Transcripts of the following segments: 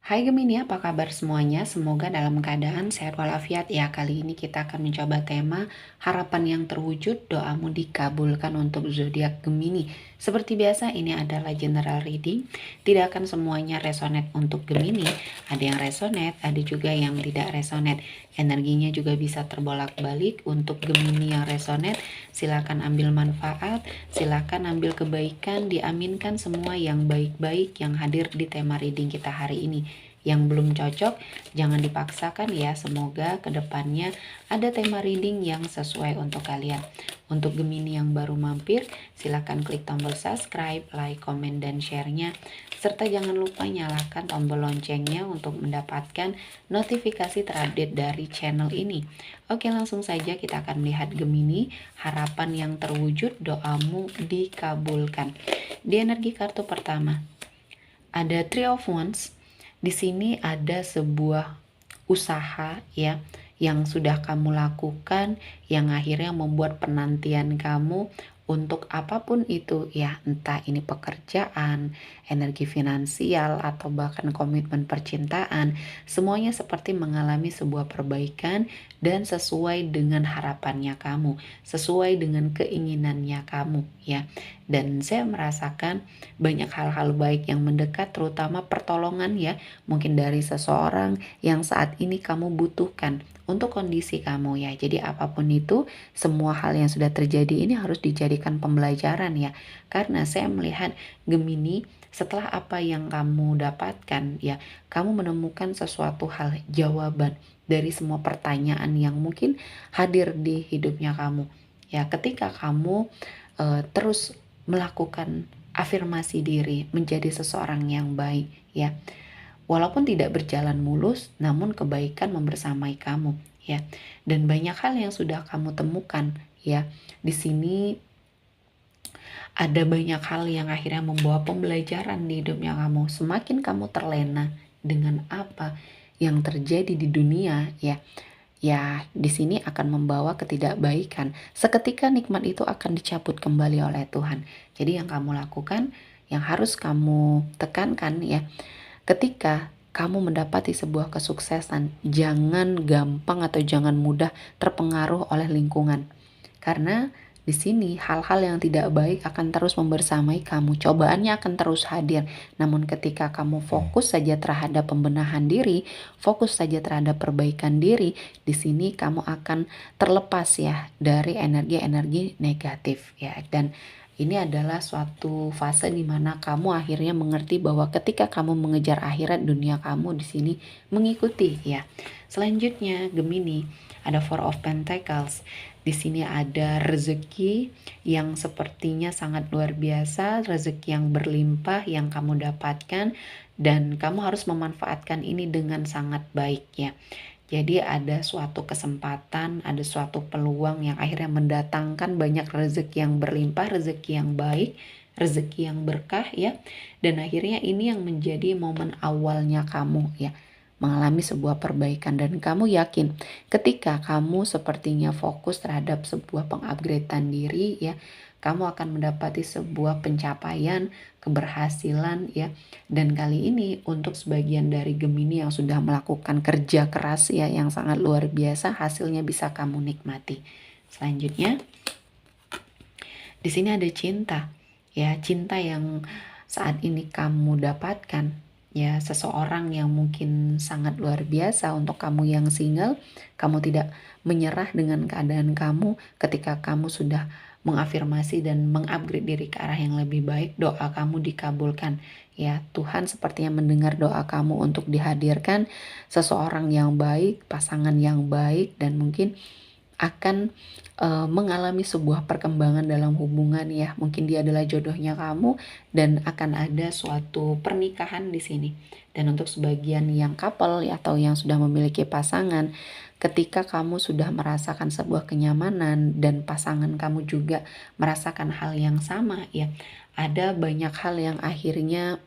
Hai Gemini, apa kabar semuanya? Semoga dalam keadaan sehat walafiat ya. Kali ini kita akan mencoba tema harapan yang terwujud, doamu dikabulkan untuk zodiak Gemini. Seperti biasa, ini adalah general reading. Tidak akan semuanya resonate untuk Gemini. Ada yang resonate, ada juga yang tidak resonate. Energinya juga bisa terbolak-balik. Untuk Gemini yang resonate, silakan ambil manfaat, silakan ambil kebaikan, diaminkan semua yang baik-baik yang hadir di tema reading kita hari ini. Yang belum cocok, jangan dipaksakan ya. Semoga kedepannya ada tema reading yang sesuai untuk kalian. Untuk Gemini yang baru mampir, silahkan klik tombol subscribe, like, komen, dan share-nya. Serta jangan lupa nyalakan tombol loncengnya untuk mendapatkan notifikasi terupdate dari channel ini. Oke, langsung saja kita akan melihat Gemini, harapan yang terwujud, doamu dikabulkan. Di energi kartu pertama, ada Three of Wands. Di sini ada sebuah usaha ya yang sudah kamu lakukan, yang akhirnya membuat penantian kamu untuk apapun itu ya, entah ini pekerjaan, energi finansial, atau bahkan komitmen percintaan, semuanya seperti mengalami sebuah perbaikan dan sesuai dengan harapannya kamu, sesuai dengan keinginannya kamu ya. Dan saya merasakan banyak hal-hal baik yang mendekat, terutama pertolongan ya, mungkin dari seseorang yang saat ini kamu butuhkan untuk kondisi kamu ya. Jadi apapun itu, semua hal yang sudah terjadi ini harus dijadikan pembelajaran ya. Karena saya melihat Gemini, setelah apa yang kamu dapatkan ya, kamu menemukan sesuatu hal, jawaban dari semua pertanyaan yang mungkin hadir di hidupnya kamu. Ya, ketika kamu terus melakukan afirmasi diri menjadi seseorang yang baik ya. Walaupun tidak berjalan mulus, namun kebaikan membersamai kamu ya. Dan banyak hal yang sudah kamu temukan ya. Di sini ada banyak hal yang akhirnya membawa pembelajaran di hidupnya kamu. Semakin kamu terlena dengan apa yang terjadi di dunia ya. Ya, di sini akan membawa ketidakbaikan. Seketika nikmat itu akan dicabut kembali oleh Tuhan. Jadi yang kamu lakukan, yang harus kamu tekankan ya, ketika kamu mendapati sebuah kesuksesan, jangan gampang atau jangan mudah terpengaruh oleh lingkungan. Karena di sini hal-hal yang tidak baik akan terus membersamai kamu. Cobaannya akan terus hadir. Namun ketika kamu fokus saja terhadap pembenahan diri, fokus saja terhadap perbaikan diri, di sini kamu akan terlepas ya dari energi-energi negatif ya. Dan ini adalah suatu fase di mana kamu akhirnya mengerti bahwa ketika kamu mengejar akhirat, dunia kamu di sini mengikuti ya. Selanjutnya Gemini, ada Four of Pentacles. Di sini ada rezeki yang sepertinya sangat luar biasa, rezeki yang berlimpah yang kamu dapatkan, dan kamu harus memanfaatkan ini dengan sangat baik ya. Jadi ada suatu kesempatan, ada suatu peluang yang akhirnya mendatangkan banyak rezeki yang berlimpah, rezeki yang baik, rezeki yang berkah ya. Dan akhirnya ini yang menjadi momen awalnya kamu ya, mengalami sebuah perbaikan. Dan kamu yakin ketika kamu sepertinya fokus terhadap sebuah pengupgradean diri ya, kamu akan mendapati sebuah pencapaian, keberhasilan ya. Dan kali ini untuk sebagian dari Gemini yang sudah melakukan kerja keras ya yang sangat luar biasa, hasilnya bisa kamu nikmati. Selanjutnya di sini ada cinta ya, cinta yang saat ini kamu dapatkan ya, seseorang yang mungkin sangat luar biasa. Untuk kamu yang single, kamu tidak menyerah dengan keadaan kamu. Ketika kamu sudah mengafirmasi dan mengupgrade diri ke arah yang lebih baik, doa kamu dikabulkan ya. Tuhan sepertinya mendengar doa kamu untuk dihadirkan seseorang yang baik, pasangan yang baik, dan mungkin akan mengalami sebuah perkembangan dalam hubungan ya. Mungkin dia adalah jodohnya kamu dan akan ada suatu pernikahan di sini. Dan untuk sebagian yang couple ya, atau yang sudah memiliki pasangan, ketika kamu sudah merasakan sebuah kenyamanan dan pasangan kamu juga merasakan hal yang sama ya, ada banyak hal yang akhirnya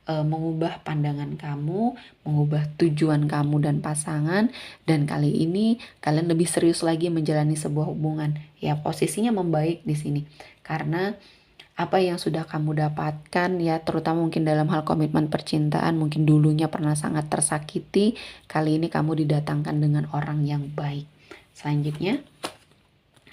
mengubah pandangan kamu, mengubah tujuan kamu dan pasangan, dan kali ini kalian lebih serius lagi menjalani sebuah hubungan. Ya, posisinya membaik di sini. Karena apa yang sudah kamu dapatkan ya, terutama mungkin dalam hal komitmen percintaan, mungkin dulunya pernah sangat tersakiti, kali ini kamu didatangkan dengan orang yang baik. Selanjutnya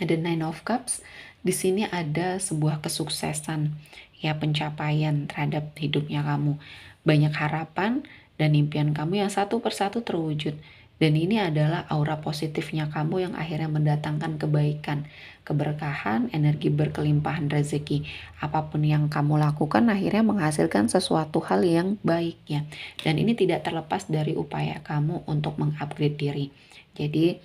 ada Nine of Cups. Di sini ada sebuah kesuksesan ya, pencapaian terhadap hidupnya kamu. Banyak harapan dan impian kamu yang satu persatu terwujud. Dan ini adalah aura positifnya kamu yang akhirnya mendatangkan kebaikan, keberkahan, energi berkelimpahan rezeki. Apapun yang kamu lakukan akhirnya menghasilkan sesuatu hal yang baik ya. Dan ini tidak terlepas dari upaya kamu untuk mengupgrade diri. Jadi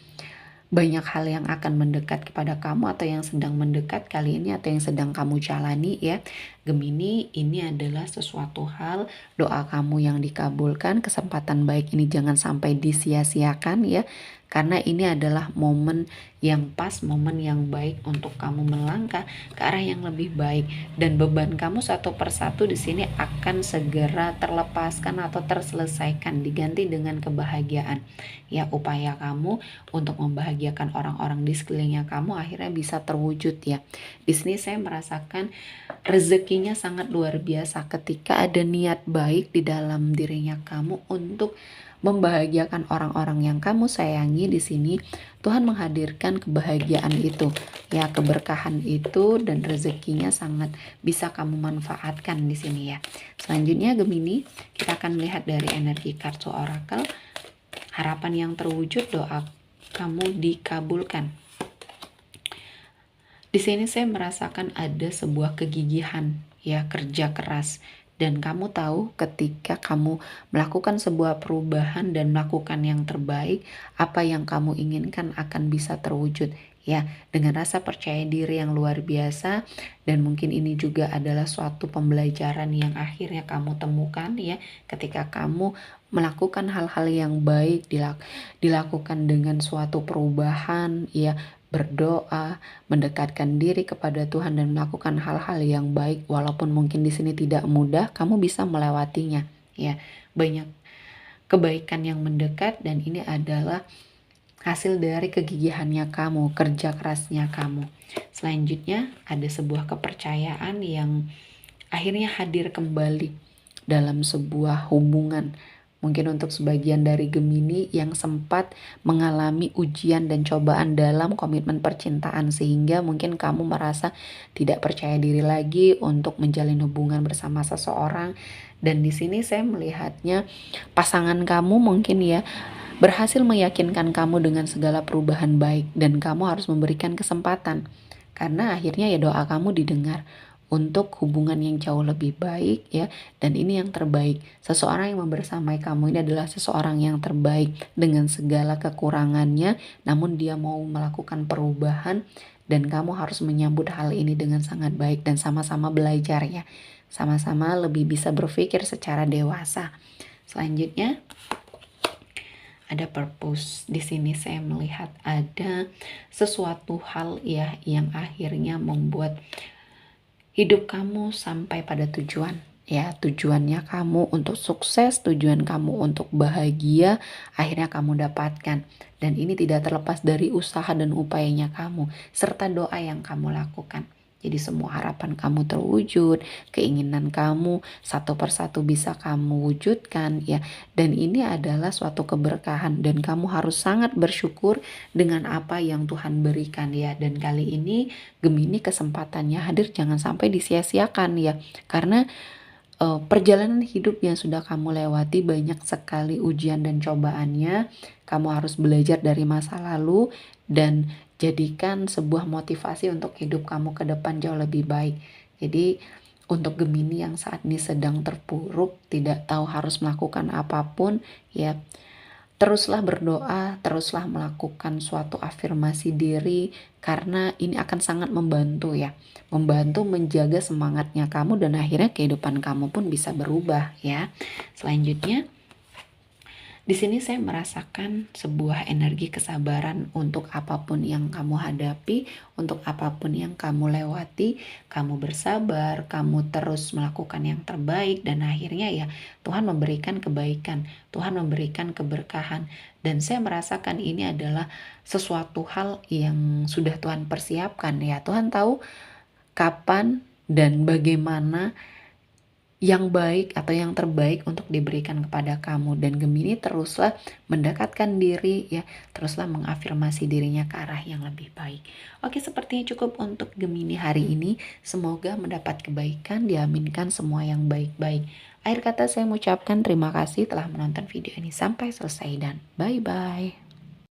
banyak hal yang akan mendekat kepada kamu atau yang sedang mendekat kali ini atau yang sedang kamu jalani ya. Gemini, ini adalah sesuatu hal, doa kamu yang dikabulkan, kesempatan baik ini jangan sampai disia-siakan ya. Karena ini adalah momen yang pas, momen yang baik untuk kamu melangkah ke arah yang lebih baik, dan beban kamu satu persatu di sini akan segera terlepaskan atau terselesaikan, diganti dengan kebahagiaan. Ya, upaya kamu untuk membahagiakan orang-orang di sekelilingnya kamu akhirnya bisa terwujud ya. Di sini saya merasakan rezekinya sangat luar biasa ketika ada niat baik di dalam dirinya kamu untuk membahagiakan orang-orang yang kamu sayangi. Di sini Tuhan menghadirkan kebahagiaan itu ya, keberkahan itu, dan rezekinya sangat bisa kamu manfaatkan di sini ya. Selanjutnya Gemini, kita akan melihat dari energi kartu oracle. Harapan yang terwujud, doa kamu dikabulkan. Di sini saya merasakan ada sebuah kegigihan ya, kerja keras, dan kamu tahu ketika kamu melakukan sebuah perubahan dan melakukan yang terbaik, apa yang kamu inginkan akan bisa terwujud ya, dengan rasa percaya diri yang luar biasa. Dan mungkin ini juga adalah suatu pembelajaran yang akhirnya kamu temukan ya, ketika kamu melakukan hal-hal yang baik, dilakukan dengan suatu perubahan ya, berdoa, mendekatkan diri kepada Tuhan dan melakukan hal-hal yang baik, walaupun mungkin di sini tidak mudah, kamu bisa melewatinya ya. Banyak kebaikan yang mendekat, dan ini adalah hasil dari kegigihannya kamu, kerja kerasnya kamu. Selanjutnya ada sebuah kepercayaan yang akhirnya hadir kembali dalam sebuah hubungan. Mungkin untuk sebagian dari Gemini yang sempat mengalami ujian dan cobaan dalam komitmen percintaan, sehingga mungkin kamu merasa tidak percaya diri lagi untuk menjalin hubungan bersama seseorang. Dan di sini saya melihatnya pasangan kamu mungkin ya berhasil meyakinkan kamu dengan segala perubahan baik, dan kamu harus memberikan kesempatan karena akhirnya ya doa kamu didengar untuk hubungan yang jauh lebih baik ya. Dan ini yang terbaik, seseorang yang membersamai kamu ini adalah seseorang yang terbaik dengan segala kekurangannya, namun dia mau melakukan perubahan, dan kamu harus menyambut hal ini dengan sangat baik dan sama-sama belajar ya, sama-sama lebih bisa berpikir secara dewasa. Selanjutnya ada purpose. Di sini saya melihat ada sesuatu hal ya yang akhirnya membuat hidup kamu sampai pada tujuan ya. Tujuannya kamu untuk sukses, tujuan kamu untuk bahagia, akhirnya kamu dapatkan. Dan ini tidak terlepas dari usaha dan upayanya kamu serta doa yang kamu lakukan. Jadi semua harapan kamu terwujud, keinginan kamu satu persatu bisa kamu wujudkan ya. Dan ini adalah suatu keberkahan, dan kamu harus sangat bersyukur dengan apa yang Tuhan berikan ya. Dan kali ini Gemini kesempatannya hadir, jangan sampai disia-siakan ya. Karena perjalanan hidup yang sudah kamu lewati banyak sekali ujian dan cobaannya. Kamu harus belajar dari masa lalu dan jadikan sebuah motivasi untuk hidup kamu ke depan jauh lebih baik. Jadi untuk Gemini yang saat ini sedang terpuruk, tidak tahu harus melakukan apapun ya, teruslah berdoa, teruslah melakukan suatu afirmasi diri, karena ini akan sangat membantu ya, membantu menjaga semangatnya kamu, dan akhirnya kehidupan kamu pun bisa berubah ya. Selanjutnya di sini saya merasakan sebuah energi kesabaran untuk apapun yang kamu hadapi, untuk apapun yang kamu lewati. Kamu bersabar, kamu terus melakukan yang terbaik, dan akhirnya ya Tuhan memberikan kebaikan, Tuhan memberikan keberkahan. Dan saya merasakan ini adalah sesuatu hal yang sudah Tuhan persiapkan ya. Tuhan tahu kapan dan bagaimana yang baik atau yang terbaik untuk diberikan kepada kamu. Dan Gemini teruslah mendekatkan diri ya, teruslah mengafirmasi dirinya ke arah yang lebih baik. Oke, sepertinya cukup untuk Gemini hari ini. Semoga mendapat kebaikan, diaminkan semua yang baik-baik. Akhir kata saya mengucapkan terima kasih telah menonton video ini sampai selesai dan bye-bye.